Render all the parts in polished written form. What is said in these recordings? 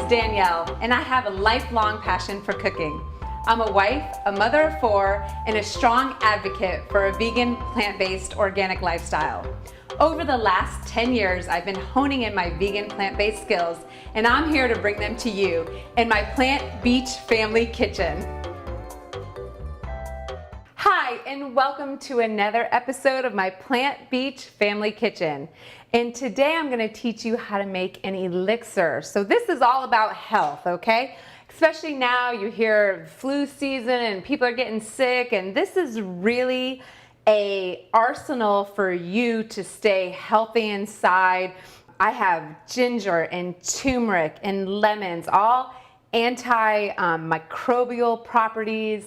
Danielle, and I have a lifelong passion for cooking. I'm a wife, a mother of 4, and a strong advocate for a vegan, plant-based, organic lifestyle. Over the last 10 years, I've been honing in my vegan, plant-based skills, and I'm here to bring them to you in my Plant Beach Family Kitchen. Hi, and welcome to another episode of my Plant Beach Family Kitchen. And today I'm going to teach you how to make an elixir. So this is all about health, okay? Especially now you hear flu season and people are getting sick, and this is really an arsenal for you to stay healthy inside. I have ginger and turmeric and lemons, all antimicrobial properties,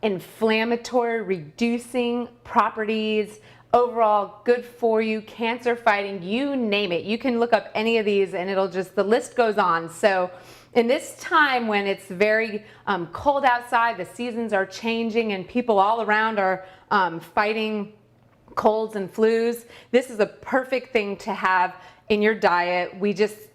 inflammatory reducing properties, overall good for you, cancer fighting, you name it. You can look up any of these and it'll just, the list goes on. So in this time when it's very cold outside, the seasons are changing and people all around are fighting colds and flus, this is a perfect thing to have in your diet.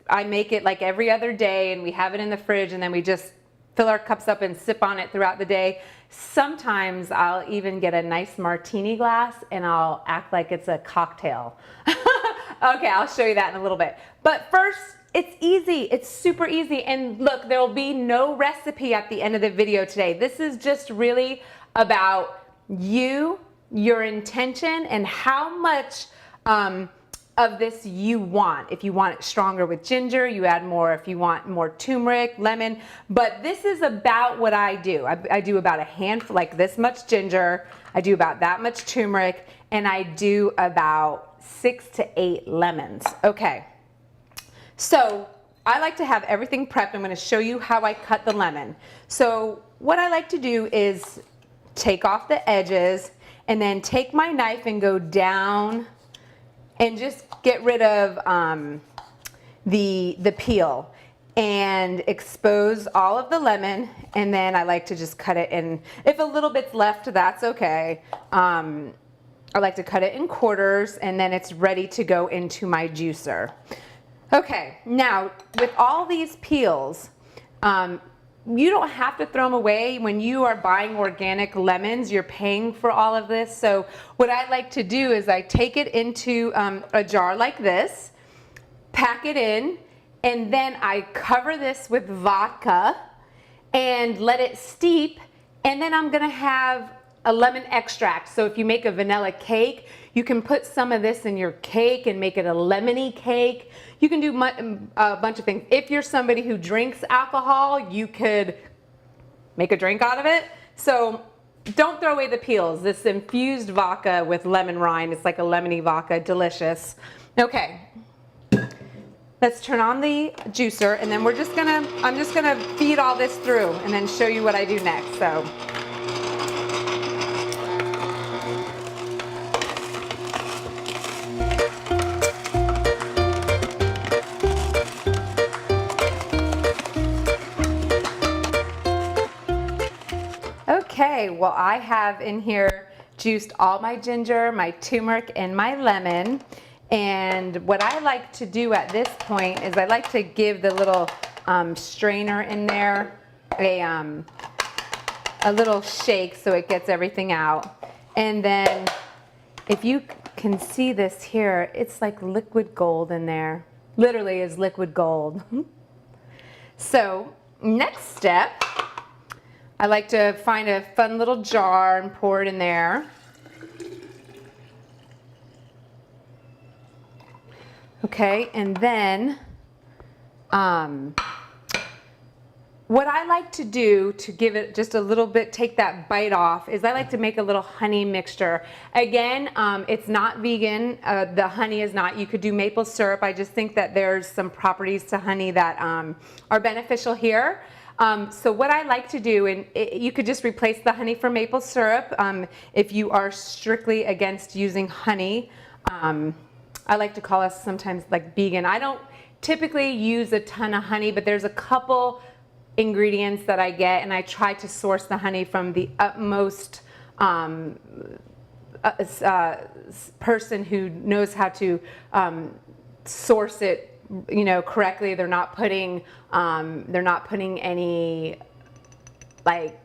I make it like every other day and we have it in the fridge, and then we just fill our cups up and sip on it throughout the day. Sometimes I'll even get a nice martini glass and I'll act like it's a cocktail. Okay, I'll show you that in a little bit. But first, it's easy. It's super easy. And look, there will be no recipe at the end of the video today. This is just really about you, your intention, and how much of this you want. If you want it stronger with ginger, you add more. If you want more turmeric, lemon. But this is about what I do. I do about a handful, like this much ginger. I do about that much turmeric, and I do about 6 to 8 lemons. Okay. So I like to have everything prepped. I'm going to show you how I cut the lemon. So what I like to do is take off the edges and then take my knife and go down and just get rid of the peel and expose all of the lemon, and then I like to just cut it in. If a little bit's left, that's okay. I like to cut it in quarters, and then it's ready to go into my juicer. Okay, now with all these peels, you don't have to throw them away. When you are buying organic lemons, you're paying for all of this. So what I like to do is I take it into a jar like this, pack it in, and then I cover this with vodka and let it steep, and then I'm gonna have a lemon extract. So if you make a vanilla cake, you can put some of this in your cake and make it a lemony cake. You can do a bunch of things. If you're somebody who drinks alcohol, you could make a drink out of it. So don't throw away the peels. This infused vodka with lemon rind, it's like a lemony vodka, delicious. Okay, let's turn on the juicer, and then I'm just gonna feed all this through and then show you what I do next. So. Okay, well, I have in here juiced all my ginger, my turmeric, and my lemon. And what I like to do at this point is I like to give the little strainer in there a little shake so it gets everything out. And then if you can see this here, it's like liquid gold in there. Literally is liquid gold. So next step, I like to find a fun little jar and pour it in there. Okay, and then what I like to do to give it just a little bit, take that bite off, is I like to make a little honey mixture. Again, it's not vegan. The honey is not. You could do maple syrup. I just think that there's some properties to honey that are beneficial here. So what I like to do, and you could just replace the honey for maple syrup if you are strictly against using honey. I like to call us sometimes like vegan. I don't typically use a ton of honey, but there's a couple ingredients that I get, and I try to source the honey from the utmost person who knows how to source it correctly. They're not putting any, like,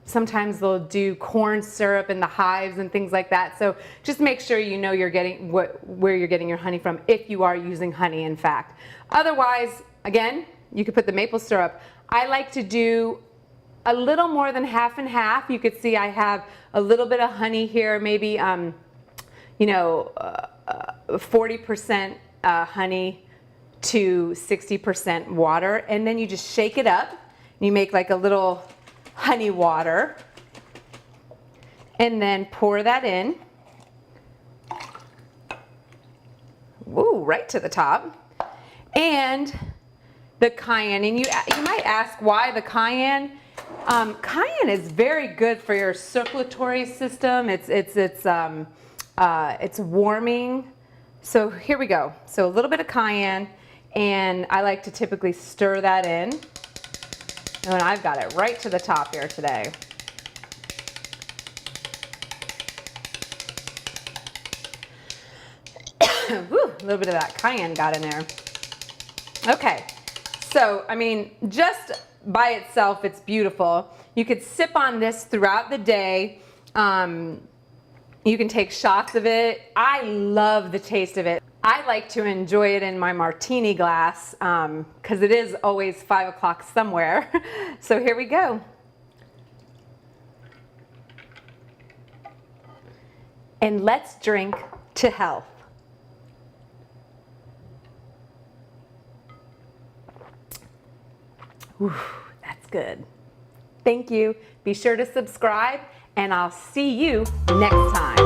sometimes they'll do corn syrup in the hives and things like that. So just make sure you know you're getting where you're getting your honey from, if you are using honey, in fact. Otherwise, again, you could put the maple syrup. I like to do a little more than half and half. You could see I have a little bit of honey here, maybe 40% honey to 60% water, and then you just shake it up. You make like a little honey water, and then pour that in. Woo, right to the top. And the cayenne, and you might ask why the cayenne. Cayenne is very good for your circulatory system. It's warming. So here we go. So a little bit of cayenne, and I like to typically stir that in. And I've got it right to the top here today. Woo, a little bit of that cayenne got in there. Okay, so I mean, just by itself, it's beautiful. You could sip on this throughout the day. You can take shots of it. I love the taste of it. I like to enjoy it in my martini glass because it is always 5 o'clock somewhere. So here we go. And let's drink to health. Whew, that's good. Thank you. Be sure to subscribe, and I'll see you next time.